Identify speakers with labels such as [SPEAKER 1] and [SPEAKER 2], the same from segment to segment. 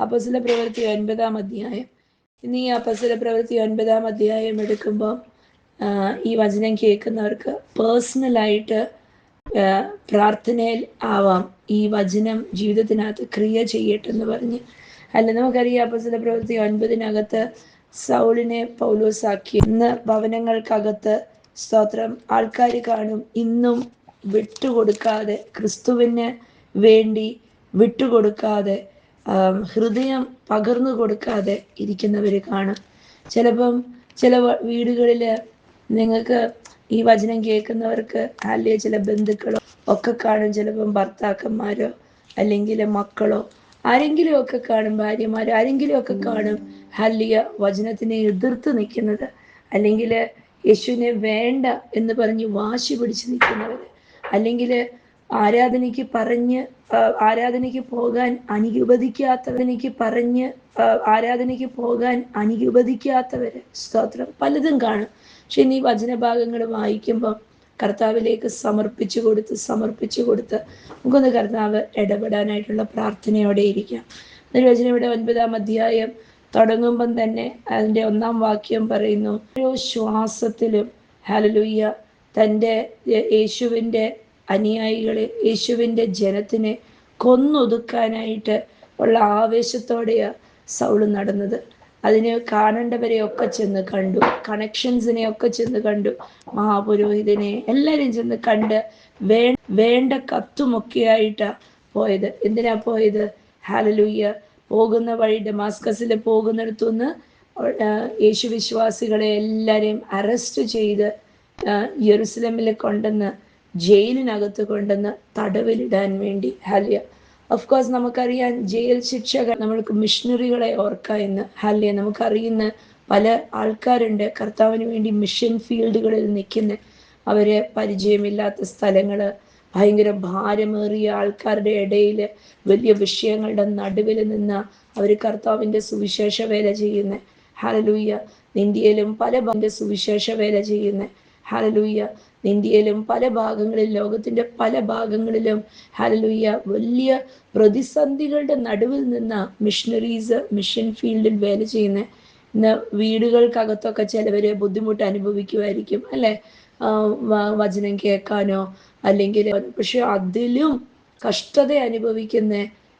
[SPEAKER 1] അപ്പോസ്തല പ്രവൃത്തി 9-ാം അധ്യായം. ഇന്ന് ഈ അപ്പോസ്തല പ്രവൃത്തി 9-ാം അധ്യായം എടുക്കുമ്പോൾ ഈ വചനം കേൾക്കുന്നവർക്ക് പേഴ്സണലായിട്ട് പ്രാർത്ഥനയിൽ ആവാം ഈ വചനം ജീവിതത്തിനകത്ത് ക്രിയ ചെയ്യട്ടെന്ന് പറഞ്ഞ്. അല്ല, നമുക്കറിയാം അപ്പോസ്തല പ്രവൃത്തി 9-നകത്ത് സൗളിനെ പൗലോസാക്കി. ഇന്ന് ഭവനങ്ങൾക്കകത്ത് സ്തോത്രം ആൾക്കാർ കാണും, ഇന്നും വിട്ടുകൊടുക്കാതെ, ക്രിസ്തുവിന് വേണ്ടി വിട്ടുകൊടുക്കാതെ, ഹൃദയം പകർന്നു കൊടുക്കാതെ ഇരിക്കുന്നവർ കാണും. ചിലപ്പം ചില വീടുകളിൽ നിങ്ങൾക്ക് ഈ വചനം കേൾക്കുന്നവർക്ക് അല്ലെങ്കിൽ ചില ബന്ധുക്കളോ ഒക്കെ കാണും. ചിലപ്പം ഭർത്താക്കന്മാരോ അല്ലെങ്കിൽ മക്കളോ ആരെങ്കിലും ഒക്കെ കാണും, ഭാര്യമാരോ ആരെങ്കിലും ഒക്കെ കാണും ഹല്ലിയ വചനത്തിനെ എതിർത്ത് നിൽക്കുന്നത്, അല്ലെങ്കിൽ യേശുവിനെ വേണ്ട എന്ന് പറഞ്ഞ് വാശി പിടിച്ച് നിൽക്കുന്നവർ, അല്ലെങ്കിൽ ആരാധനയ്ക്ക് പോകാൻ അനുപദിക്കാത്തവര് സ്തോത്രം പലതും കാണും. പക്ഷെ ഇന്ന് ഈ വചനഭാഗങ്ങൾ വായിക്കുമ്പോൾ കർത്താവിലേക്ക് സമർപ്പിച്ചു കൊടുത്ത് നമുക്കൊന്ന് കർത്താവ് ഇടപെടാനായിട്ടുള്ള പ്രാർത്ഥനയോടെ ഇരിക്കാം. ഒരു വചനം ഇവിടെ 9-ാം അധ്യായം തുടങ്ങുമ്പം തന്നെ അതിൻ്റെ 1-ാം വാക്യം പറയുന്നു, ഓരോ ശ്വാസത്തിലും ഹല്ലേലൂയ തൻ്റെ യേശുവിൻ്റെ അനുയായികളെ, യേശുവിൻ്റെ ജനത്തിനെ കൊന്നൊതുക്കാനായിട്ട് ഉള്ള ആവേശത്തോടെയാണ് സൗള് നടന്നത്. അതിന് കാണേണ്ടവരെ ഒക്കെ ചെന്ന് കണ്ടു, കണക്ഷൻസിനെ ഒക്കെ ചെന്ന് കണ്ടു, മഹാപുരോഹിതനെ എല്ലാവരും ചെന്ന് കണ്ട് വേണ്ട കത്തുമൊക്കെ ആയിട്ടാണ് പോയത്. എന്തിനാ പോയത്? ഹല്ലേലൂയ പോകുന്ന വഴി ഡമാസ്കസിൽ പോകുന്നിടത്തുനിന്ന് യേശു വിശ്വാസികളെ എല്ലാവരെയും അറസ്റ്റ് ചെയ്ത് യെരുസലേമിൽ കൊണ്ടുവന്ന് ജയിലിനകത്ത് കൊണ്ടുവന്ന് തടവിലിടാൻ വേണ്ടി. ഹല്യ ഓഫ് കോഴ്സ് നമുക്കറിയാം ജയിൽ ശിക്ഷകൾ, നമ്മൾക്ക് മിഷണറികളെ ഓർക്കാം ഇന്ന്. ഹല്യ നമുക്കറിയുന്ന പല ആൾക്കാരുണ്ട് കർത്താവിന് വേണ്ടി മിഷൻ ഫീൽഡുകളിൽ നിൽക്കുന്ന, അവര് പരിചയമില്ലാത്ത സ്ഥലങ്ങള്, ഭയങ്കര ഭാരമേറിയ ആൾക്കാരുടെ ഇടയിൽ വലിയ വിഷയങ്ങളുടെ നടുവിൽ നിന്ന് അവർ കർത്താവിൻ്റെ സുവിശേഷ വേല ചെയ്യുന്ന. ഹല്ലേലൂയ ഇന്ത്യയിലും പല സുവിശേഷ വേല ചെയ്യുന്ന. ഹല്ലേലൂയ ഇന്ത്യയിലും പല ഭാഗങ്ങളിലും ലോകത്തിൻ്റെ പല ഭാഗങ്ങളിലും ഹല്ലേലൂയ വലിയ പ്രതിസന്ധികളുടെ നടുവിൽ നിന്ന് മിഷണറീസ് മിഷൻ ഫീൽഡിൽ വേല ചെയ്യുന്ന. ഇന്ന് വീടുകൾക്കകത്തൊക്കെ ചിലവർ ബുദ്ധിമുട്ട് അനുഭവിക്കുമായിരിക്കും അല്ലേ, വചനം കേൾക്കാനോ അല്ലെങ്കിൽ, പക്ഷെ അതിലും കഷ്ടത അനുഭവിക്കുന്ന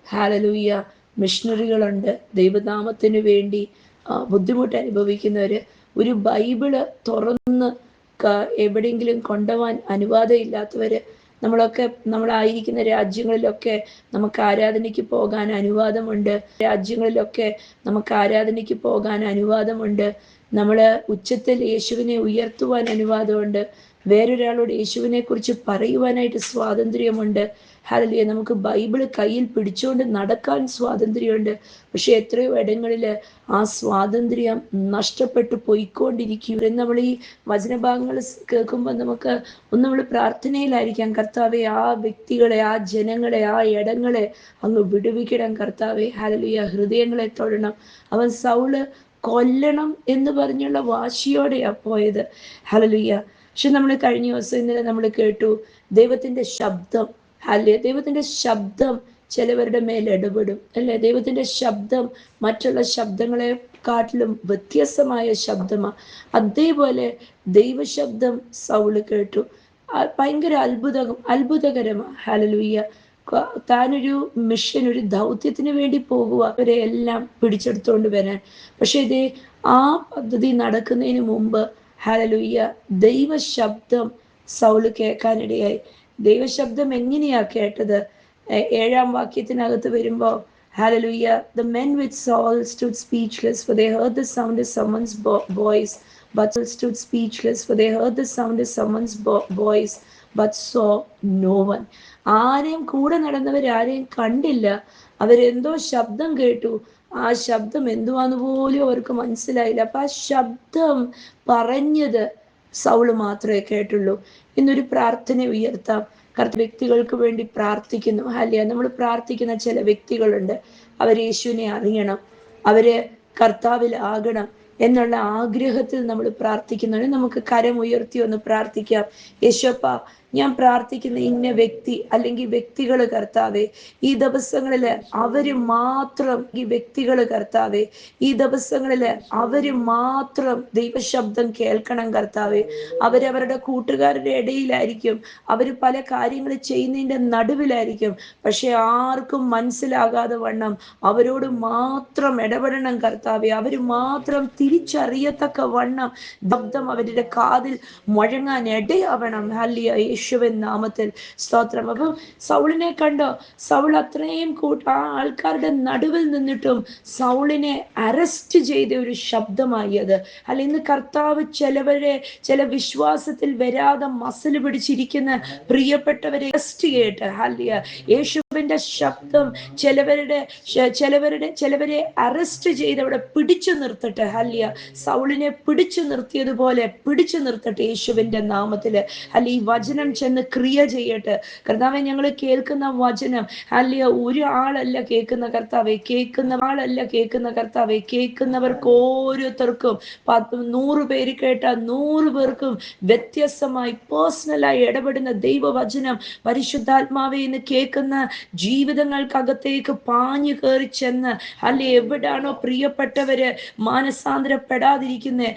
[SPEAKER 1] ഹല്ലേലൂയ മിഷണറികളുണ്ട്. ദൈവനാമത്തിന് വേണ്ടി ബുദ്ധിമുട്ട് അനുഭവിക്കുന്നവർ ഒരു ബൈബിള് തുറന്ന് എവിടെയെങ്കിലും കൊണ്ടുപോകാൻ അനുവാദം ഇല്ലാത്തവർ, നമ്മളായിരിക്കുന്ന രാജ്യങ്ങളിലൊക്കെ നമുക്ക് ആരാധനയ്ക്ക് പോകാൻ അനുവാദമുണ്ട്. നമ്മൾ ഉച്ചത്തിൽ യേശുവിനെ ഉയർത്തുവാൻ അനുവാദമുണ്ട്. വേറൊരാളോട് യേശുവിനെ കുറിച്ച് പറയുവാനായിട്ട് സ്വാതന്ത്ര്യമുണ്ട്. ഹല്ലേലൂയ നമുക്ക് ബൈബിള് കയ്യിൽ പിടിച്ചുകൊണ്ട് നടക്കാൻ സ്വാതന്ത്ര്യമുണ്ട്. പക്ഷെ എത്രയോ ഇടങ്ങളിൽ ആ സ്വാതന്ത്ര്യം നഷ്ടപ്പെട്ടു പോയിക്കൊണ്ടിരിക്കും. നമ്മൾ ഈ വചനഭാഗങ്ങൾ കേൾക്കുമ്പോൾ നമ്മൾ പ്രാർത്ഥനയിലായിരിക്കാം, കർത്താവെ ആ വ്യക്തികളെ, ആ ജനങ്ങളെ, ആ ഇടങ്ങളെ അങ്ങ് വിടുവിക്കണം കർത്താവെ. ഹല്ലേലൂയ ഹൃദയങ്ങളെ തൊഴണം. അവൻ സൗള് കൊല്ലണം എന്ന് പറഞ്ഞുള്ള വാശിയോടെയാണ് പോയത്. ഹല്ലേലൂയ. പക്ഷെ നമ്മൾ കഴിഞ്ഞ ദിവസം ഇന്നലെ നമ്മൾ കേട്ടു ദൈവത്തിൻ്റെ ശബ്ദം. ഹല്ലേലൂയ ദൈവത്തിൻ്റെ ശബ്ദം ചിലവരുടെ മേൽ ഇടപെടും അല്ലേ. ദൈവത്തിൻ്റെ ശബ്ദം മറ്റുള്ള ശബ്ദങ്ങളെക്കാട്ടിലും വ്യത്യസ്തമായ ശബ്ദമാണ്. അതേപോലെ ദൈവശബ്ദം സൗള് കേട്ടു. ഭയങ്കര അത്ഭുതകരമാണ്. ഹല്ലേലൂയ താനൊരു മിഷൻ, ഒരു ദൗത്യത്തിന് വേണ്ടി പോകുക, അവരെ എല്ലാം പിടിച്ചെടുത്തോണ്ട് വരാൻ. പക്ഷെ ഇതേ ആ പദ്ധതി നടക്കുന്നതിന് മുമ്പ് ഹല്ലേലൂയ ദൈവശബ്ദം സൗള് കേൾക്കാനിടയായി. ദൈവശബ്ദം എങ്ങനെയാ കേട്ടത്? 7-ാം വാക്യത്തിനകത്ത് വരുമ്പോൾ hallelujah the men with Saul stood speechless for they heard the sound of someone's voice but stood speechless for they heard the sound of someone's voice but saw no one. ആരെയും കൂടെ നടന്നവരാരെയും കണ്ടില്ല, അവരെന്തോ ശബ്ദം കേട്ടു. ആ ശബ്ദം എന്തുവാന്ന് പോലും അവർക്ക് മനസ്സിലായില്ല. അപ്പൊ ആ ശബ്ദം പറഞ്ഞത് സൗള് മാത്രമേ കേട്ടുള്ളൂ. ഇന്നൊരു പ്രാർത്ഥന ഉയർത്താം. വ്യക്തികൾക്ക് വേണ്ടി പ്രാർത്ഥിക്കുന്നു. ഹല്ലേലൂയ നമ്മൾ പ്രാർത്ഥിക്കുന്ന ചില വ്യക്തികളുണ്ട്, അവർ യേശുവിനെ അറിയണം, അവര് കർത്താവിലാകണം എന്നുള്ള ആഗ്രഹത്തിൽ നമ്മൾ പ്രാർത്ഥിക്കുന്നു. നമുക്ക് കരം ഉയർത്തി ഒന്ന് പ്രാർത്ഥിക്കാം. യേശുപ്പ ഞാൻ പ്രാർത്ഥിക്കുന്ന ഇന്ന വ്യക്തി അല്ലെങ്കിൽ വ്യക്തികൾ കർത്താവെ, ഈ ദിവസങ്ങളിൽ അവര് മാത്രം, ഈ വ്യക്തികൾ കർത്താവെ, ഈ ദിവസങ്ങളിൽ അവര് മാത്രം ദൈവശബ്ദം കേൾക്കണം കർത്താവെ. അവരവരുടെ കൂട്ടുകാരുടെ ഇടയിലായിരിക്കും, അവര് പല കാര്യങ്ങൾ ചെയ്യുന്നതിന്റെ നടുവിലായിരിക്കും. പക്ഷെ ആർക്കും മനസ്സിലാകാതെ വണ്ണം അവരോട് മാത്രം ഇടപെടണം കർത്താവെ. അവര് മാത്രം തിരിച്ചറിയത്തക്ക വണ്ണം ശബ്ദം അവരുടെ കാതിൽ മുഴങ്ങാൻ ഇടയാവണം. ഹല്ലേലൂയ, യേശുവിൻ നാമത്തിൽ സ്തോത്രം. അപ്പൊ സൗളിനെ കണ്ടോ? സൗൾ അത്രയും ആ ആൾക്കാരുടെ നടുവിൽ നിന്നിട്ടും സൗളിനെ അറസ്റ്റ് ചെയ്ത ഒരു ശബ്ദമായി അത്. അല്ല, ഇന്ന് കർത്താവ് ചില വിശ്വാസത്തിൽ വരാതെ മസിൽ പിടിച്ചിരിക്കുന്ന പ്രിയപ്പെട്ടവരെ അറസ്റ്റ് ചെയ്യട്ടെ. ഹല്ലേലൂയ, യേശുവിന്റെ ശബ്ദം ചിലവരെ അറസ്റ്റ് ചെയ്ത് അവിടെ പിടിച്ചു നിർത്തട്ടെ. ഹല്ലേലൂയ, സൗളിനെ പിടിച്ചു നിർത്തിയതുപോലെ പിടിച്ചു നിർത്തട്ടെ യേശുവിന്റെ നാമത്തില്. അല്ല, ഈ വചനം ചെന്ന് ക്രിയ ചെയ്യട്ടെ കർത്താവെ. ഞങ്ങൾ കേൾക്കുന്ന വചനം അല്ലയോ ഒരു ആളല്ല കേൾക്കുന്ന കർത്താവെ, കേൾക്കുന്ന കർത്താവെ. കേൾക്കുന്നവർക്ക് ഓരോരുത്തർക്കും 100 പേര് കേട്ട 100 പേർക്കും വ്യത്യസ്തമായി പേഴ്സണലായി ഇടപെടുന്ന ദൈവവചനം പരിശുദ്ധാത്മാവെ ഇന്ന് കേൾക്കുന്ന ജീവിതങ്ങൾക്കകത്തേക്ക് പാഞ്ഞു കയറി ചെന്ന് അല്ലെ എവിടാണോ പ്രിയപ്പെട്ടവര് മാനസാന്തരപ്പെടാതിരിക്കുന്നേ,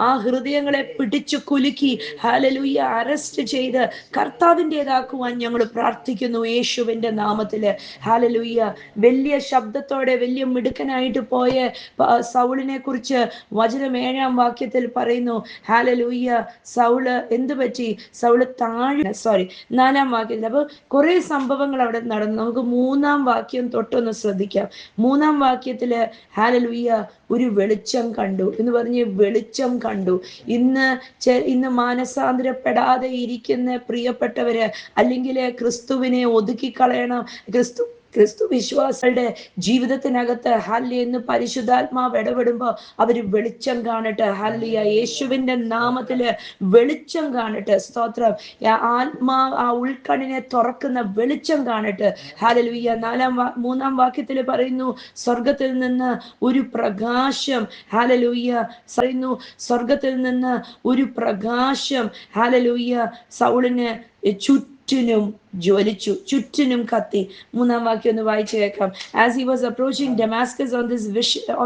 [SPEAKER 1] ആ ഹൃദയങ്ങളെ പിടിച്ചു കുലുക്കി ഹല്ലേലൂയ അറസ്റ്റ് ചെയ്ത് കർത്താവിൻ്റെതാക്കുവാൻ ഞങ്ങൾ പ്രാർത്ഥിക്കുന്നു യേശുവിന്റെ നാമത്തില്. ഹല്ലേലൂയ, വലിയ ശബ്ദത്തോടെ വലിയ മിടുക്കനായിട്ട് പോയ സൗളിനെ കുറിച്ച് വചനം 7-ാം വാക്യത്തിൽ പറയുന്നു. ഹല്ലേലൂയ, സൗള് എന്ത് പറ്റി? സൗള് 4-ാം വാക്യത്തിൽ. അപ്പൊ കുറെ സംഭവങ്ങൾ അവിടെ നടന്നു. നമുക്ക് 3-ാം വാക്യം തൊട്ടൊന്ന് ശ്രദ്ധിക്കാം. 3-ാം വാക്യത്തില് ഹല്ലേലൂയ ഒരു വെളിച്ചം കണ്ടു എന്ന് പറഞ്ഞ് വെളിച്ചം കണ്ടു. ഇന്ന് മാനസാന്തരപ്പെടാതെ ഇരിക്കുന്ന പ്രിയപ്പെട്ടവര്, അല്ലെങ്കിൽ ക്രിസ്തുവിനെ ഒതുക്കിക്കളയണം, ക്രിസ്തു വിശ്വാസികളുടെ ജീവിതത്തിനകത്ത് ഹല്ലേലൂയ എന്ന് പരിശുദ്ധാത്മാവ് ഇടപെടുമ്പോ അവര് വെളിച്ചം കാണട്ടെ. ഹല്ലേലൂയ, യേശുവിന്റെ നാമത്തില് വെളിച്ചം കാണട്ടെ. സ്തോത്രം. ആ ഉൾക്കണ്ണിനെ തുറക്കുന്ന വെളിച്ചം കാണട്ടെ. ഹല്ലേലൂയ. 3-ാം വാക്യത്തിൽ പറയുന്നു, സ്വർഗത്തിൽ നിന്ന് ഒരു പ്രകാശം. ഹല്ലേലൂയ, പറയുന്നു സ്വർഗത്തിൽ നിന്ന് ഒരു പ്രകാശം ഹല്ലേലൂയ സൗളിന് ചുറ്റിനും ജ്വലിച്ചു, ചുറ്റിനും കത്തി. 3-ാം വാക്യം ഒന്ന് വായിച്ചു കേൾക്കാം. As he was approaching Damascus on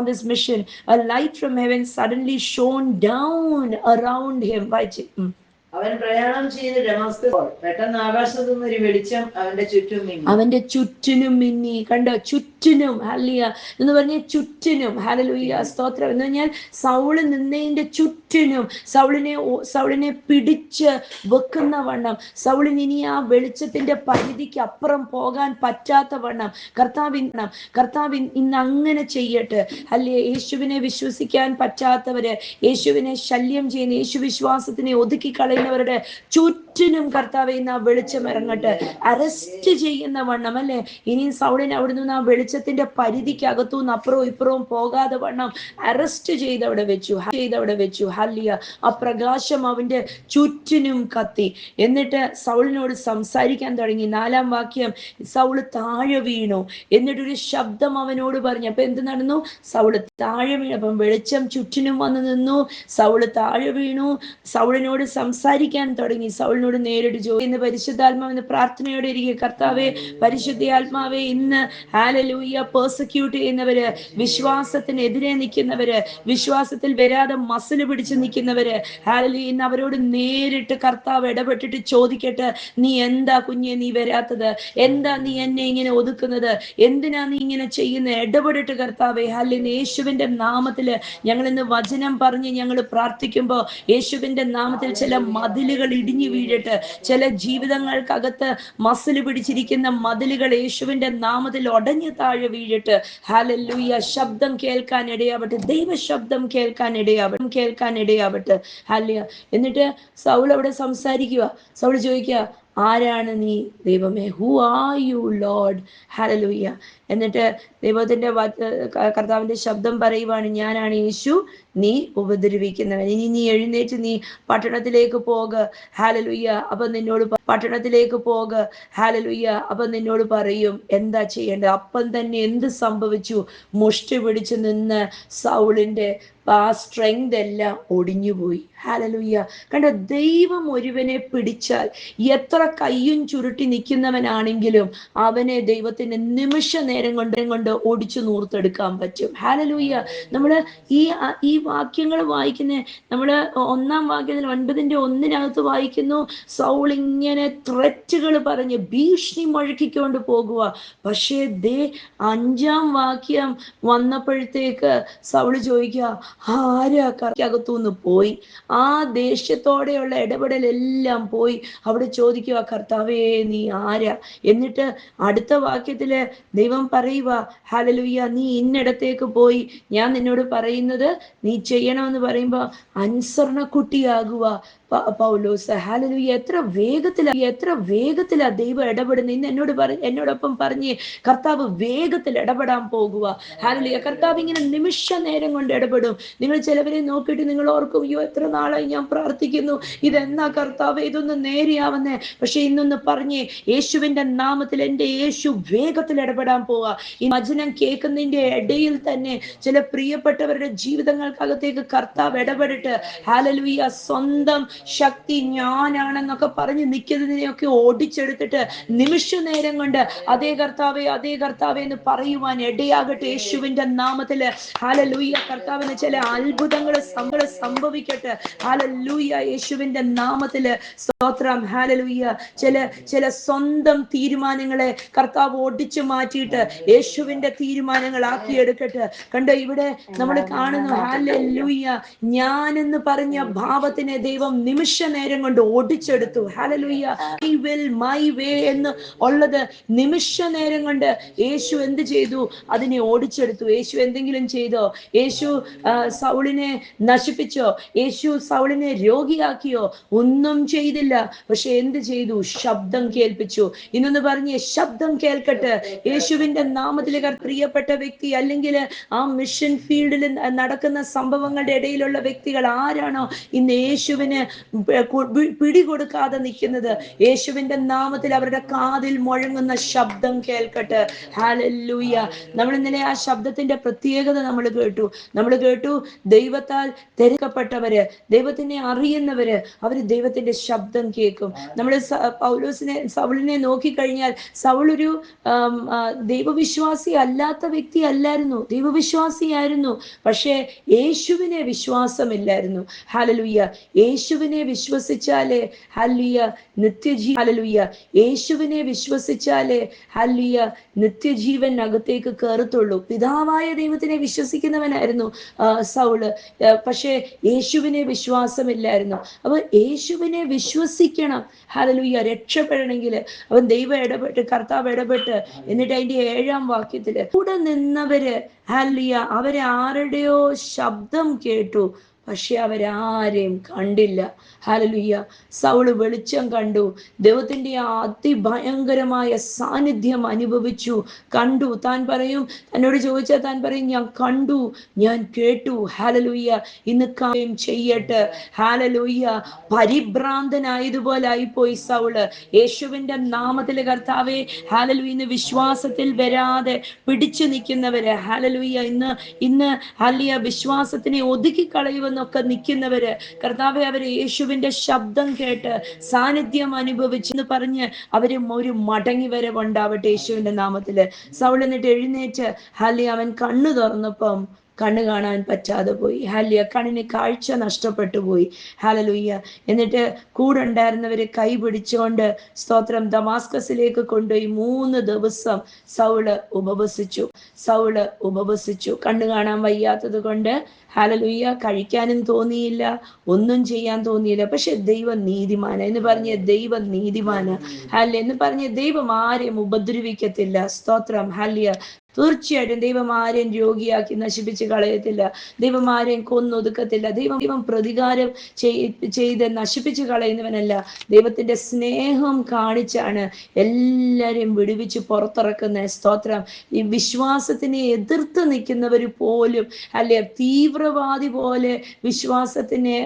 [SPEAKER 1] this mission, a light from heaven suddenly shone down around him. വായിച്ചു.
[SPEAKER 2] അവൻ പ്രയാണം ചെയ്ത് ഡമാസ്കസ് പെട്ടെന്ന് ആകാശത്തു നിന്ന് ഒരു വെളിച്ചം
[SPEAKER 1] അവന്റെ ചുറ്റിനും മിന്നി. കണ്ടോ? ചുറ്റിനും. ഹല്ലേലൂയ എന്ന് പറഞ്ഞ ചുറ്റിനും. ഹല്ലേലൂയ, സ്തോത്രം. എന്ന് പറഞ്ഞാൽ സൗള് നിന്നതിന്റെ ചുറ്റിനും സൗളിനെ പിടിച്ച് വെക്കുന്ന വണ്ണം, സൗളിന് ഇനി ആ വെളിച്ചത്തിന്റെ പരിധിക്ക് അപ്പുറം പോകാൻ പറ്റാത്ത വണ്ണം കർത്താവ് ഇന്ന് അങ്ങനെ ചെയ്യട്ടെ. അല്ലേ, യേശുവിനെ വിശ്വസിക്കാൻ പറ്റാത്തവര്, യേശുവിനെ ശല്യം ചെയ്യുന്ന, യേശു വിശ്വാസത്തിനെ ഒതുക്കി കളയുന്നവരുടെ ചുറ്റിനും കർത്താവെ ഇന്ന് ആ വെളിച്ചം ഇറങ്ങട്ടെ. അറസ്റ്റ് ചെയ്യുന്ന വണ്ണം, അല്ലെ, ഇനിയും സൗളിനെ അവിടെ നിന്ന് ആ വെളിച്ചത്തിന്റെ പരിധിക്ക് അകത്തുനിന്ന് അപ്പുറവും ഇപ്പുറവും പോകാതെ വണ്ണം അറസ്റ്റ് ചെയ്ത് അവിടെ വെച്ചു. ഹല്ലേലൂയ, ആ പ്രകാശം അവന്റെ ചുറ്റിനും കത്തി. എന്നിട്ട് സൗളിനോട് സംസാരിക്കാൻ തുടങ്ങി. 4-ാം വാക്യം, സൗള് താഴെ വീണു. എന്നിട്ടൊരു ശബ്ദം അവനോട് പറഞ്ഞു. അപ്പൊ എന്ത് നടന്നു? സൗള് താഴെ വീണു. അപ്പം വെളിച്ചം ചുറ്റിനും വന്ന് നിന്നു. സൗള് താഴെ വീണു. സൗളിനോട് സംസാരിക്കാൻ തുടങ്ങി. സൗളിനോട് നേരിട്ട് ചോദിക്കുന്ന പരിശുദ്ധാത്മാവിന് പ്രാർത്ഥനയോടെ ഇരിക്കുക. കർത്താവെ, പരിശുദ്ധാത്മാവെ, ഇന്ന് ഹല്ലേലൂയ പെർസിക്യൂട്ട് ചെയ്യുന്നവര്, വിശ്വാസത്തിനെതിരെ നിൽക്കുന്നവര്, വിശ്വാസത്തിൽ വരാതെ മസിൽ പിടിച്ച് നിൽക്കുന്നവര്, ഹല്ലേലൂയ, ഇന്ന് അവരോട് നേരിട്ട് കർത്താവ് ഇടപെട്ടിട്ട് ചോദിക്കട്ടെ, നീ എന്താ കുഞ്ഞെ നീ വരാത്തത്? എന്താ നീ എന്നെ ഇങ്ങനെ ഒതുക്കുന്നത്? എന്തിനാ നീ ഇങ്ങനെ ചെയ്യുന്നത്? ഇടപെട്ടിട്ട് കർത്താവെ. ഹല്ലേലൂയ, യേശുവിന്റെ നാമത്തില് ഞങ്ങൾ ഇന്ന് വചനം പറഞ്ഞ് ഞങ്ങൾ പ്രാർത്ഥിക്കുമ്പോ യേശുവിന്റെ നാമത്തിൽ ചില മതിലുകൾ ഇടിഞ്ഞു വീഴട്ടെ. ചില ജീവിതങ്ങൾക്കകത്ത് മസിൽ പിടിച്ചിരിക്കുന്ന മതിലുകൾ യേശുവിന്റെ നാമത്തിൽ ഉടഞ്ഞു താഴെ വീഴട്ടെ. ഹല്ലേലൂയ, ശബ്ദം കേൾക്കാൻ ഇടയാവട്ടെ. ദൈവ ശബ്ദം കേൾക്കാൻ ഇടയാവട്ടെ. ഹല്ലേലൂയ. എന്നിട്ട് സൗൾ അവിടെ സംസാരിക്കുക. സൗൾ ചോദിക്കുക, ആരാണ് നീ ദൈവമേ? Who are you Lord? Hallelujah. എന്നിട്ട് ദൈവത്തിന്റെ കർത്താവിന്റെ ശബ്ദം പറയുവാണ്, ഞാനാണ് യേശു, നീ ഉപദ്രവിക്കുന്നവൻ. ഇനി നീ എഴുന്നേറ്റ് നീ പട്ടണത്തിലേക്ക് പോക. ഹല്ലേലൂയ. അപ്പൊ നിന്നോട് പട്ടണത്തിലേക്ക് പോക. ഹല്ലേലൂയ. അപ്പൊ നിന്നോട് പറയും എന്താ ചെയ്യേണ്ടത്. അപ്പം തന്നെ എന്ത് സംഭവിച്ചു? മുഷ്ടി പിടിച്ച് നിന്ന് സൗളിന്റെ ആ സ്ട്രെങ്ത് എല്ലാം ഒടിഞ്ഞുപോയി. ഹല്ലേലൂയ. കണ്ടോ, ദൈവം ഒരുവനെ പിടിച്ചാൽ എത്ര കയ്യും ചുരുട്ടി നിൽക്കുന്നവനാണെങ്കിലും അവനെ ദൈവത്തിന്റെ നിമിഷ നേരം കൊണ്ട് ഒടിച്ചു നൂർത്തെടുക്കാൻ പറ്റും. ഹല്ലേലൂയ. നമ്മള് ഈ വാക്യങ്ങൾ വായിക്കുന്ന നമ്മള് 1-ാം വാക്യത്തിൽ 9:1 വായിക്കുന്നു, സൗൾ ഇങ്ങനെ ത്രെറ്റുകൾ പറഞ്ഞ് ഭീഷണി മുഴക്കിക്കൊണ്ട് പോകുക. പക്ഷേ 5-ാം വാക്യം വന്നപ്പോഴത്തേക്ക് സൗള് ചോദിക്കുക, ആരാ കർക്കകത്തുനിന്ന് പോയി? ആ ദേഷ്യത്തോടെയുള്ള ഇടപെടലെല്ലാം പോയി. അവിടെ ചോദിക്കുക, കർത്താവേ നീ ആരാ? എന്നിട്ട് അടുത്ത വാക്യത്തില് ദൈവം പറയുക, ഹല്ലേലൂയ, നീ ഇന്നിടത്തേക്ക് പോയി, ഞാൻ നിന്നോട് പറയുന്നത് നീ ചെയ്യണമെന്ന് പറയുമ്പോ അനുസരണക്കുട്ടിയാകുക പൗലോസ്. ഹല്ലേലൂയ. എത്ര വേഗത്തിലാ ദൈവം ഇടപെടുന്നത്. ഇന്ന് എന്നോടൊപ്പം പറഞ്ഞ് കർത്താവ് വേഗത്തിൽ ഇടപെടാൻ പോകുക. ഹല്ലേലൂയ. കർത്താവ് ഇങ്ങനെ നിമിഷ നേരം കൊണ്ട് ഇടപെടും. നിങ്ങൾ ചിലവരെ നോക്കിയിട്ട് നിങ്ങൾ ഓർക്കും, അയ്യോ എത്ര നാളായി ഞാൻ പ്രാർത്ഥിക്കുന്നു, ഇതെന്നാ കർത്താവ് ഇതൊന്ന് നേരെയാവുന്നേ. പക്ഷെ ഇന്നൊന്ന് പറഞ്ഞേ, യേശുവിന്റെ നാമത്തിൽ എൻ്റെ യേശു വേഗത്തിൽ ഇടപെടാൻ പോവുക. ഈ വചനം കേൾക്കുന്നതിന്റെ ഇടയിൽ തന്നെ ചില പ്രിയപ്പെട്ടവരുടെ ജീവിതങ്ങൾക്കകത്തേക്ക് കർത്താവ് ഇടപെടിട്ട്, ഹല്ലേലൂയ, സ്വന്തം ശക്തി ഞാനാണെന്നൊക്കെ പറഞ്ഞ് നിൽക്കുന്നതിനെയൊക്കെ ഓടിച്ചെടുത്തിട്ട് നിമിഷ നേരം കൊണ്ട് അതേ കർത്താവേ എന്ന് പറയുവാൻ ഇടയാകട്ടെ യേശുവിന്റെ നാമത്തില്. ഹല്ലേലൂയ. കർത്താവിന് ചില അത്ഭുതങ്ങൾ സംഭവിക്കട്ടെ. ഹല്ലേലൂയ. യേശുവിന്റെ നാമത്തില് സ്തോത്രം. ഹല്ലേലൂയ. ചില സ്വന്തം തീരുമാനങ്ങളെ കർത്താവ് ഓടിച്ചു മാറ്റിയിട്ട് യേശുവിന്റെ തീരുമാനങ്ങൾ ആക്കിയെടുക്കട്ടെ. കണ്ടോ, ഇവിടെ നമ്മൾ കാണുന്നു, ഹല്ലേലൂയ, ഞാനെന്ന് പറഞ്ഞ ഭാവത്തിനെ ദൈവം നിമിഷ നേരം കൊണ്ട് ഓടിച്ചെടുത്തു. Hallelujah. I will, my way എന്ന് ഉള്ളത് നിമിഷ നേരം കൊണ്ട് യേശു എന്ത് ചെയ്തു? അതിനെ ഓടിച്ചെടുത്തു. യേശു എന്തെങ്കിലും ചെയ്തോ? യേശു സൗളിനെ നശിപ്പിച്ചോ? യേശു സൗളിനെ രോഗിയാക്കിയോ? ഒന്നും ചെയ്തില്ല. പക്ഷെ എന്ത് ചെയ്തു? ശബ്ദം കേൾപ്പിച്ചു. ഇന്നൊന്ന് പറഞ്ഞേ, ശബ്ദം കേൾക്കട്ടെ യേശുവിന്റെ നാമത്തിൽ. പ്രിയപ്പെട്ട വ്യക്തി അല്ലെങ്കിൽ ആ മിഷൻ ഫീൽഡിൽ നടക്കുന്ന സംഭവങ്ങളുടെ ഇടയിലുള്ള വ്യക്തികൾ ആരാണോ ഇന്ന് യേശുവിന് പിടികൊടുക്കാതെ നിൽക്കുന്നത്, യേശുവിന്റെ നാമത്തിൽ അവരുടെ കാതിൽ മുഴങ്ങുന്ന ശബ്ദം കേൾക്കട്ടെ. ഹല്ലേലൂയ. നമ്മൾ ഇന്നലെ ആ ശബ്ദത്തിന്റെ പ്രത്യേകത നമ്മൾ കേട്ടു. ദൈവത്താൽ തിരക്കപ്പെട്ടവര്, ദൈവത്തിനെ അറിയുന്നവര്, അവര് ദൈവത്തിന്റെ ശബ്ദം കേൾക്കും. നമ്മൾ സൗളിനെ നോക്കിക്കഴിഞ്ഞാൽ സൗൾ ഒരു ദൈവവിശ്വാസി അല്ലാത്ത വ്യക്തി അല്ലായിരുന്നു, ദൈവവിശ്വാസിയായിരുന്നു. പക്ഷേ യേശുവിനെ വിശ്വാസമില്ലായിരുന്നു. ഹല്ലേലൂയ. യേശുവിനെ വിശ്വസിച്ചാലേ ഹല്ലേലൂയ, യേശുവിനെ വിശ്വസിച്ചാലേ ഹല്ലേലൂയ നിത്യജീവൻ അകത്തേക്ക് കയറത്തുള്ളൂ. പിതാവായ ദൈവത്തിനെ വിശ്വസിക്കുന്നവനായിരുന്നു സൗള്, പക്ഷേ യേശുവിനെ വിശ്വാസമില്ലായിരുന്നു. അപ്പൊ യേശുവിനെ വിശ്വസിക്കണം. ഹല്ലേലൂയ. രക്ഷപ്പെടണമെങ്കിൽ അവൻ കർത്താവ് ഇടപെട്ട്, എന്നിട്ട് അതിന്റെ 7-ാം വാക്യത്തില് കൂടെ നിന്നവര് ഹല്ലേലൂയ അവരെ ആരുടെയോ ശബ്ദം കേട്ടു, പക്ഷെ അവരാരെയും കണ്ടില്ല. ഹല്ലേലൂയ. സൗള് വെളിച്ചം കണ്ടു, ദൈവത്തിന്റെ അതിഭയങ്കരമായ സാന്നിധ്യം അനുഭവിച്ചു, കണ്ടു. തന്നോട് ചോദിച്ചാൽ താൻ പറയും, ഞാൻ കണ്ടു, ഞാൻ കേട്ടു. ഹല്ലേലൂയ. ഇന്ന് കാര്യം ചെയ്യട്ടെ. ഹല്ലേലൂയ. പരിഭ്രാന്തനായതുപോലെ ആയിപ്പോയി സൗള്. യേശുവിന്റെ നാമത്തിലെ കർത്താവേ, ഹല്ലേലൂയ, ഇന്ന് വിശ്വാസത്തിൽ വരാതെ പിടിച്ചു നിൽക്കുന്നവര്, ഹല്ലേലൂയ, ഇന്ന് ഹല്ലേലൂയ വിശ്വാസത്തിനെ ഒതുക്കി കളയുമെന്നൊക്കെ നിൽക്കുന്നവര്, കർത്താവെ, അവര് യേശുവിന്റെ ശബ്ദം കേട്ട് സാന്നിധ്യം അനുഭവിച്ചെന്ന് പറഞ്ഞ് അവര് ഒരു മടങ്ങി വരവുണ്ടാവട്ടെ യേശുവിന്റെ നാമത്തില്. സൗൾ എന്നിട്ട് എഴുന്നേറ്റ് ഹല്ലേലൂയ, അവൻ കണ്ണു തുറന്നപ്പം കണ്ണ് കാണാൻ പറ്റാതെ പോയി. ഹല്ലേലൂയ. കണ്ണിന് കാഴ്ച നഷ്ടപ്പെട്ടു പോയി. ഹല്ലേലൂയ. എന്നിട്ട് കൂടെ ഉണ്ടായിരുന്നവരെ കൈ പിടിച്ചുകൊണ്ട് സ്തോത്രം ദമാസ്കസിലേക്ക് കൊണ്ടുപോയി 3 ദിവസം സൗള് ഉപവസിച്ചു. കണ്ണു കാണാൻ വയ്യാത്തത് കൊണ്ട് ഹല്ലേലൂയ കഴിക്കാനും തോന്നിയില്ല, ഒന്നും ചെയ്യാൻ തോന്നിയില്ല. പക്ഷെ ദൈവം നീതിമാന എന്ന് പറഞ്ഞ ദൈവം നീതിമാന. ഹല്ലേലൂയ എന്ന് പറഞ്ഞ ദൈവം ആരെയും ഉപദ്രവിക്കത്തില്ല. സ്തോത്രം. ഹല്ലേലൂയ. തീർച്ചയായിട്ടും ദൈവം ആരെയും രോഗിയാക്കി നശിപ്പിച്ച് കളയത്തില്ല. ദൈവം ആരെയും കൊന്നൊതുക്കത്തില്ല. ദൈവം പ്രതികാരം ചെയ്ത് നശിപ്പിച്ച് കളയുന്നവനല്ല. ദൈവത്തിന്റെ സ്നേഹം കാണിച്ചാണ് എല്ലാരെയും വിടുവിച്ച് പുറത്തിറക്കുന്ന. സ്തോത്രം. ഈ വിശ്വാസത്തിനെ എതിർത്ത് നിൽക്കുന്നവർ പോലും, അല്ലെ, തീവ്രവാദി പോലെ വിശ്വാസത്തിന്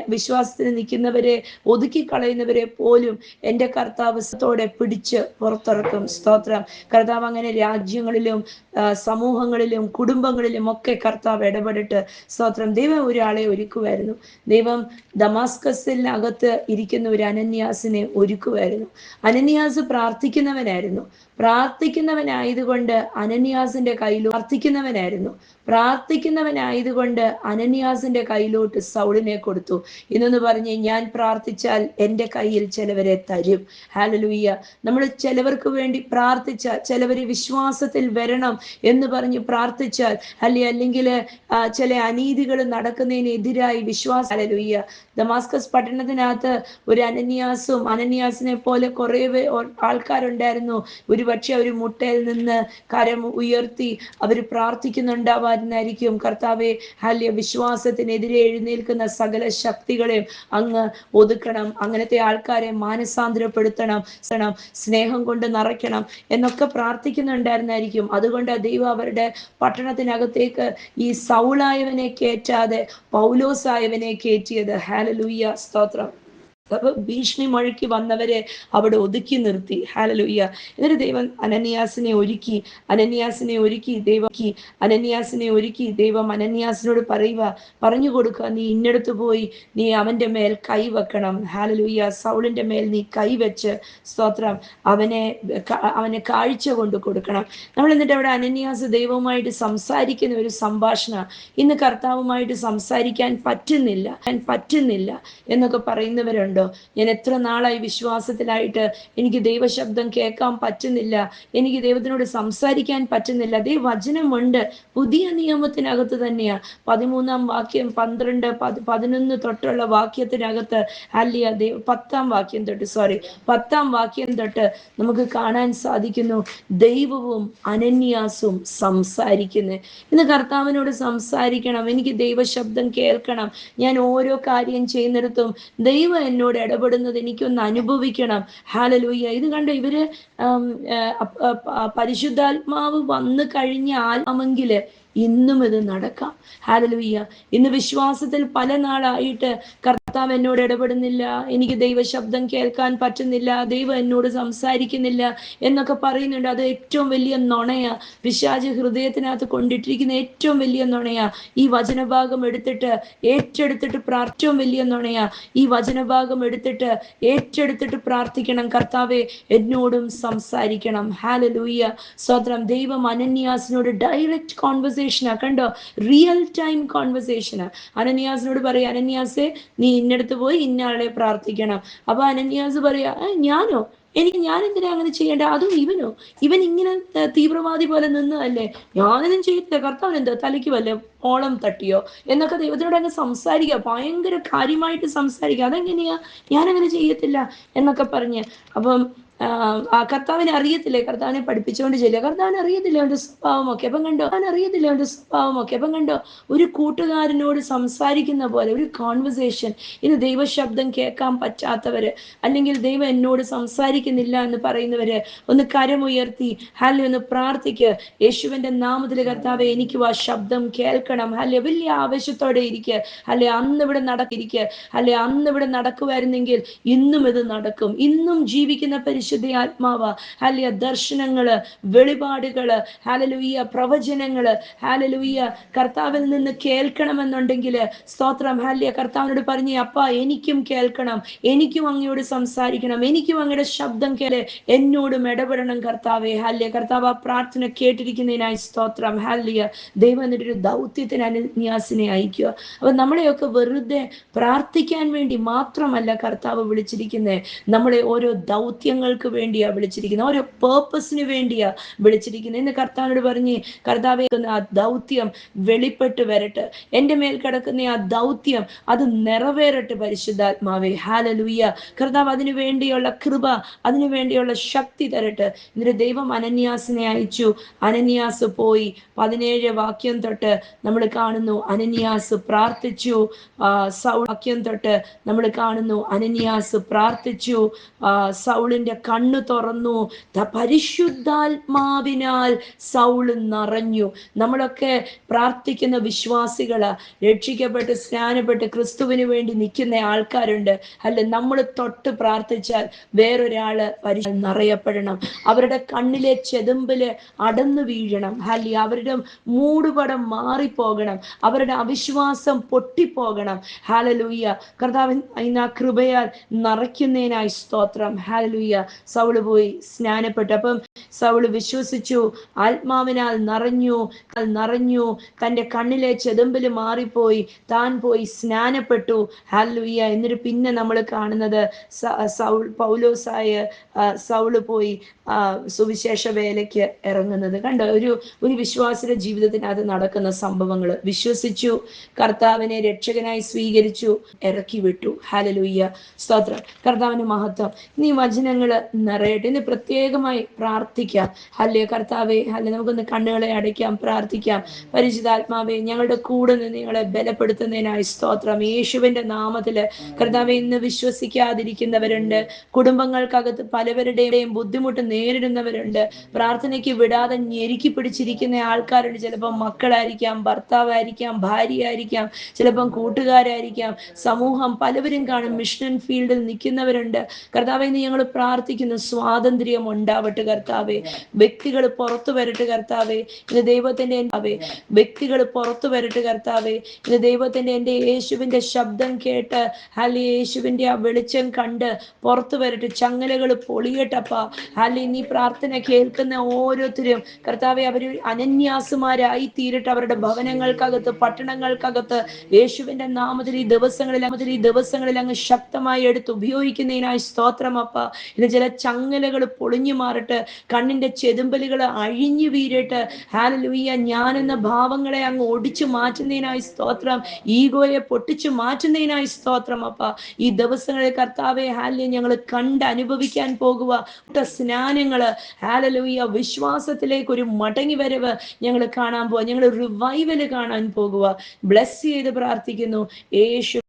[SPEAKER 1] നിൽക്കുന്നവരെ ഒതുക്കി കളയുന്നവരെ പോലും എൻ്റെ കർത്താവ് പിടിച്ച് പുറത്തിറക്കും. സ്തോത്രം. കർത്താവ് അങ്ങനെ രാജ്യങ്ങളിലും സമൂഹങ്ങളിലും കുടുംബങ്ങളിലും ഒക്കെ കർത്താവ് ഇടപെട്ടിട്ട് സ്തോത്രം. ദൈവം ഒരാളെ ഒരുക്കുമായിരുന്നു. ദൈവം ദമാസ്കസിനകത്ത് ഇരിക്കുന്ന ഒരു അനന്യാസിനെ ഒരുക്കുമായിരുന്നു. അനന്യാസ് പ്രാർത്ഥിക്കുന്നവനായതുകൊണ്ട് അനന്യാസിന്റെ കയ്യിലോട്ട് സൗളിനെ കൊടുത്തു. ഇന്നെന്ന് പറഞ്ഞ് ഞാൻ പ്രാർത്ഥിച്ചാൽ എൻ്റെ കയ്യിൽ ചിലവരെ തരും. ഹല്ലേലൂയ. നമ്മൾ ചിലവർക്ക് വേണ്ടി പ്രാർത്ഥിച്ചാൽ, ചിലവർ വിശ്വാസത്തിൽ വരണം എന്ന് പറഞ്ഞ് പ്രാർത്ഥിച്ചാൽ, അല്ലെങ്കിൽ ചില അനീതികൾ നടക്കുന്നതിനെതിരായി ഹല്ലേലൂയ. ദമാസ്കസ് പട്ടണത്തിനകത്ത് ഒരു അനന്യാസിനെ പോലെ കുറെ ആൾക്കാരുണ്ടായിരുന്നു. ഒരുപക്ഷെ ഒരു മുട്ടയിൽ നിന്ന് കരം ഉയർത്തി അവർ പ്രാർത്ഥിക്കുന്നുണ്ടാവാനായിരിക്കും. കർത്താവെ, വിശ്വാസത്തിനെതിരെ എഴുന്നേൽക്കുന്ന സകല ശക്തികളെയും അങ്ങ് ഒതുക്കണം, അങ്ങനത്തെ ആൾക്കാരെ മാനസാന്തരപ്പെടുത്തണം, സ്നേഹം കൊണ്ട് നിറയ്ക്കണം എന്നൊക്കെ പ്രാർത്ഥിക്കുന്നുണ്ടായിരുന്നായിരിക്കും. അതുകൊണ്ട് ദൈവം അവരുടെ പട്ടണത്തിനകത്തേക്ക് ഈ സൗളായവനെ കയറ്റാതെ പൗലോസായവനെ കയറ്റിയത്. ഹല്ലേലൂയ, സ്തോത്രം. അപ്പൊ ഭീഷണി മുഴക്കി വന്നവരെ അവിടെ ഒതുക്കി നിർത്തി. ഹല്ലേലൂയ. എന്നിട്ട് ദൈവം അനന്യാസിനെ ഒരുക്കി ദൈവം അനന്യാസിനോട് പറഞ്ഞു കൊടുക്കുക, നീ ഇന്നടത്ത് പോയി നീ അവന്റെ മേൽ കൈവെക്കണം. ഹല്ലേലൂയ. സൗളിന്റെ മേൽ നീ കൈവെച്ച് സ്തോത്രം അവനെ കാഴ്ച കൊണ്ട് കൊടുക്കണം. നമ്മൾ എന്നിട്ട് അവിടെ അനന്യാസ് ദൈവവുമായിട്ട് സംസാരിക്കുന്ന ഒരു സംഭാഷണ. ഇന്ന് കർത്താവുമായിട്ട് സംസാരിക്കാൻ പറ്റുന്നില്ല എന്നൊക്കെ പറയുന്നവരുണ്ട്. ഞാൻ എത്ര നാളായി വിശ്വാസത്തിലായിട്ട് എനിക്ക് ദൈവശബ്ദം കേൾക്കാൻ പറ്റുന്നില്ല, എനിക്ക് ദൈവത്തിനോട് സംസാരിക്കാൻ പറ്റുന്നില്ല. വചനമുണ്ട്, പുതിയ നിയമത്തിനകത്ത് തന്നെയാ 13-ാം വാക്യം 12, 11 തൊട്ടുള്ള വാക്യത്തിനകത്ത് 10-ാം വാക്യം തൊട്ട് നമുക്ക് കാണാൻ സാധിക്കുന്നു, ദൈവവും അനന്യാസും സംസാരിക്കുന്നത്. ഇന്ന് കർത്താവിനോട് സംസാരിക്കണം, എനിക്ക് ദൈവശബ്ദം കേൾക്കണം, ഞാൻ ഓരോ കാര്യം ചെയ്യുന്നിടത്തും ദൈവം എന്നോട് ഇടപെടുന്നത് എനിക്കൊന്ന് അനുഭവിക്കണം. ഹല്ലേലൂയ. ഇത് കണ്ടോ, ഇവര് പരിശുദ്ധാത്മാവ് വന്നു കഴിഞ്ഞാൽ ഇന്നും ഇത് നടക്കാം. ഹല്ലേലൂയ. ഇന്ന് വിശ്വാസത്തിൽ പല നാളായിട്ട് കർത്താവ് എന്നോട് ഇടപെടുന്നില്ല, എനിക്ക് ദൈവശബ്ദം കേൾക്കാൻ പറ്റുന്നില്ല, ദൈവം എന്നോട് സംസാരിക്കുന്നില്ല എന്നൊക്കെ പറയുന്നുണ്ട്. അത് ഏറ്റവും വലിയ നുണയാ. പിശാച് ഹൃദയത്തിനകത്ത് കൊണ്ടിട്ടിരിക്കുന്ന ഏറ്റവും വലിയ നുണയാ. ഈ വചനഭാഗം ഏറ്റെടുത്തിട്ട് ഏറ്റവും വലിയ നുണയാ. ഈ വചനഭാഗം ഏറ്റെടുത്തിട്ട് പ്രാർത്ഥിക്കണം, കർത്താവെ എന്നോടും സംസാരിക്കണം. ഹല്ലേലൂയ, സ്തോത്രം. ദൈവം അനന്യാസിനോട് ഡയറക്റ്റ് കോൺവെർസേഷനാ. കണ്ടോ, റിയൽ ടൈം കോൺവെർസേഷനാ. അനന്യാസിനോട് പറയാ, അനന്യാസെ നീ ഇന്നടത്ത് പോയി ഇന്നയാളെ പ്രാർത്ഥിക്കണം. അപ്പൊ അനന്യാസ് പറയാ, ഞാൻ എന്തിനാ അങ്ങനെ ചെയ്യേണ്ട, അതും ഇവൻ ഇങ്ങനെ തീവ്രവാദി പോലെ നിന്നതല്ലേ, ഞാനൊന്നും ചെയ്തില്ല, കർത്താവിന് എന്താ തലയ്ക്ക് വല്ല ഓളം തട്ടിയോ എന്നൊക്കെ ദൈവത്തിനോട് അങ്ങ് സംസാരിക്കുക, ഭയങ്കര കാര്യമായിട്ട് സംസാരിക്കുക. അതെങ്ങനെയാ, ഞാനങ്ങനെ ചെയ്യത്തില്ല എന്നൊക്കെ പറഞ്ഞ്. അപ്പം കർത്താവിനെ അറിയത്തില്ലേ, കർത്താവിനെ പഠിപ്പിച്ചുകൊണ്ട് ചെല്ലുക, കർത്താവിനെ അറിയത്തില്ല അവന്റെ സ്വഭാവമൊക്കെ. അപ്പം കണ്ടോ ഒരു കൂട്ടുകാരനോട് സംസാരിക്കുന്ന പോലെ ഒരു കോൺവെർസേഷൻ. ഇന്ന് ദൈവശബ്ദം കേൾക്കാൻ പറ്റാത്തവര്, അല്ലെങ്കിൽ ദൈവം എന്നോട് സംസാരിക്കുന്നില്ല എന്ന് പറയുന്നവര് ഒന്ന് കരമുയർത്തി ഒന്ന് പ്രാർത്ഥിക്ക്. യേശുവിന്റെ നാമത്തിൽ കർത്താവെ എനിക്ക് ആ ശബ്ദം കേൾക്കണം. വലിയ ആവേശത്തോടെ ഇരിക്കുക. അന്നിവിടെ നടക്കുമായിരുന്നെങ്കിൽ ഇന്നും ഇത് നടക്കും. ഇന്നും ജീവിക്കുന്ന പരിശുദ്ധ ആത്മാവ് ദർശനങ്ങള്, വെളിപാടുകള്, ഹല്ലേലൂയ, പ്രവചനങ്ങള്, ഹല്ലേലൂയ, കർത്താവിൽ നിന്ന് കേൾക്കണമെന്നുണ്ടെങ്കിൽ സ്തോത്രം. കർത്താവിനോട് പറഞ്ഞേ, അപ്പാ എനിക്കും കേൾക്കണം, എനിക്കും അങ്ങയോട് സംസാരിക്കണം, എനിക്കും അങ്ങയുടെ ശബ്ദം എന്നോടും ഇടപെടണം കർത്താവെ. കർത്താവ് ആ പ്രാർത്ഥന കേട്ടിരിക്കുന്നതിനായി സ്തോത്രം. ദൈവം എന്നിട്ടൊരു ദൗത്യത്തിന് അനന്യാസിനെ അയക്കുക. അപ്പൊ നമ്മളെയൊക്കെ വെറുതെ പ്രാർത്ഥിക്കാൻ വേണ്ടി മാത്രമല്ല കർത്താവ് വിളിച്ചിരിക്കുന്നത്, നമ്മളെ ഓരോ ദൗത്യങ്ങൾക്ക് വേണ്ടിയാ വിളിച്ചിരിക്കുന്നത്, ഓരോ പേർപ്പസിന് വേണ്ടിയാ വിളിച്ചിരിക്കുന്നത്. ഇന്ന് കർത്താവിനോട് പറഞ്ഞ്, കർത്താവെ ആ ദൗത്യം വെളിപ്പെട്ട് വരട്ടെ, എൻ്റെ മേൽ കിടക്കുന്ന ആ ദൗത്യം അത് നിറവേറട്ടെ പരിശുദ്ധാത്മാവേ. ഹല്ലേലൂയ. കർത്താവ് അതിനു വേണ്ടിയുള്ള കൃപ, അതിനു വേണ്ടിയുള്ള ശക്തി തരട്ടെ. എന്നിട്ട് ദൈവം അനന്യാസിനെ അയച്ചു. അനന്യാസ് പോയി. 17 വാക്യം തൊട്ട് നമ്മൾ കാണുന്നു അനന്യാസ് പ്രാർത്ഥിച്ചു. വാക്യം തൊട്ട് നമ്മൾ കാണുന്നു അനന്യാസ് പ്രാർത്ഥിച്ചു. സൗളിന്റെ കണ്ണു തുറന്നു. പരിശുദ്ധാത്മാവിനാൽ സൗൾ നിറഞ്ഞു. നമ്മളൊക്കെ പ്രാർത്ഥിക്കുന്ന വിശ്വാസികള്, രക്ഷിക്കപ്പെട്ട് സ്നാനപ്പെട്ട് ക്രിസ്തുവിന് വേണ്ടി നിൽക്കുന്ന ആൾക്കാരുണ്ട്. അല്ല, നമ്മൾ തൊട്ട് പ്രാർത്ഥിച്ചാൽ വേറൊരാള് നിറയപ്പെടണം. അവരുടെ കണ്ണിലെ ചെതുമ്പില് അടന്നു വീഴണം. ഹല്ലി, അവരുടെ മൂടുപടം മാറിപ്പോകണം. അവരുടെ അവിശ്വാസം പൊട്ടിപ്പോകണം. ഹാലലൂയ. കർത്താവിൻ ആ കൃപയാൽ നിറയ്ക്കുന്നതിനായി സ്തോത്രം. ഹാലലൂയ. സൗള് പോയി സ്നാനപ്പെട്ടു. അപ്പം സൗള് വിശ്വസിച്ചു, ആത്മാവിനാൽ നിറഞ്ഞു. തൻ്റെ കണ്ണിലെ ചെതുമ്പില് മാറിപ്പോയി. താൻ പോയി സ്നാനപ്പെട്ടു. ഹാലലൂയ. എന്നിട്ട് പിന്നെ നമ്മൾ കാണുന്നത് പൗലോസായ സൗള് പോയി സുവിശേഷ വേലയ്ക്ക് ഇറങ്ങുന്നത് കണ്ടോ. ഒരു വിശ്വാസിയുടെ ജീവിതത്തിനകത്ത് നടക്കുന്ന സംഭവങ്ങൾ. വിശ്വസിച്ചു, കർത്താവിനെ രക്ഷകനായി സ്വീകരിച്ചു, ഇറക്കി വിട്ടു. ഹല്ലേലൂയ. സ്തോത്രം. കർത്താവിന്റെ മഹത്വം. ഇനി വചനങ്ങൾ നിറയട്ടെ. ഇന്ന് പ്രത്യേകമായി പ്രാർത്ഥിക്കാം. ഹല്ലേലൂയ. കർത്താവേ, ഹല്ലേലൂയ. നമുക്കൊന്ന് കണ്ണുകളെ അടയ്ക്കാം, പ്രാർത്ഥിക്കാം. പരിശുദ്ധാത്മാവേ, ഞങ്ങളുടെ കൂടെ നിന്ന് നിങ്ങളെ ബലപ്പെടുത്തുന്നതിനായി സ്തോത്രം. യേശുവിന്റെ നാമത്തില് കർത്താവേ, ഇന്ന് വിശ്വസിക്കാതിരിക്കുന്നവരുണ്ട്. കുടുംബങ്ങൾക്കകത്ത് പലവരുടെയും ബുദ്ധിമുട്ട് നേരിടുന്നവരുണ്ട്. പ്രാർത്ഥനയ്ക്ക് വിടാതെ ഞെരുക്കി പിടിച്ചിരിക്കുന്ന ആൾക്കാരുണ്ട്. ചിലപ്പോൾ മക്കളായിരിക്കാം, ഭർത്താവായിരിക്കാം, ഭാര്യയായിരിക്കാം, ചിലപ്പം കൂട്ടുകാരായിരിക്കാം, സമൂഹം പലവരും കാണും. മിഷൻ ഫീൽഡിൽ നിൽക്കുന്നവരുണ്ട്. കർത്താവേ, ഇന്ന് ഞങ്ങൾ പ്രാർത്ഥിക്കുന്നു, സ്വാതന്ത്ര്യം ഉണ്ടാവട്ടെ കർത്താവേ. വ്യക്തികൾ പുറത്തു വരട്ടെ കർത്താവേ. ഇത് ദൈവത്തിന്റെ വ്യക്തികൾ പുറത്തു വരട്ടെ കർത്താവേ. ഇത് ദൈവത്തിന്റെ എൻ്റെ യേശുവിന്റെ ശബ്ദം കേട്ട്, ഹല്ലി, യേശുവിന്റെ ആ വെളിച്ചം കണ്ട് പുറത്തു വരട്ടെ. ചങ്ങലകൾ പൊളിയട്ടപ്പ. ഹല്ലി, നീ പ്രാർത്ഥന കേൾക്കുന്ന ഓരോരുത്തരും കർത്താവെ, അവർ അനന്യാസുമാരായി തീരട്ടെ. അവരുടെ ഭവനങ്ങൾക്കകത്ത്, പട്ടണങ്ങൾക്കകത്ത് യേശുവിന്റെ നാമത്തിൽ ഈ ദിവസങ്ങളിൽ അങ്ങ് ശക്തമായി എടുത്ത് ഉപയോഗിക്കുന്നതിനായി സ്തോത്രം അപ്പ. ഇത് ചില ചങ്ങലകൾ പൊളിഞ്ഞു മാറട്ടെ. കണ്ണിന്റെ ചെതുമ്പലുകൾ അഴിഞ്ഞു വീരട്ടെ. ഹല്ലേലൂയ. ഞാനെന്ന ഭാവങ്ങളെ അങ്ങ് ഒടിച്ചു മാറ്റുന്നതിനായി സ്തോത്രം. ഈഗോയെ പൊട്ടിച്ചു മാറ്റുന്നതിനായി സ്തോത്രം അപ്പ. ഈ ദിവസങ്ങളിൽ കർത്താവെ, ഹല്ലേലൂയ, ഞങ്ങൾ കണ്ട് അനുഭവിക്കാൻ പോകുക സ്നാനങ്ങള്. ഹല്ലേലൂയ. വിശ്വാസത്തിലേക്ക് ഒരു മടങ്ങി വരവ് ഞങ്ങൾ കാണാൻ പോവുക. ഞങ്ങൾ റിവൈവല് കാണാൻ പോകുക. ബ്ലെസ് ചെയ്ത് പ്രാർത്ഥിക്കുന്നു യേശു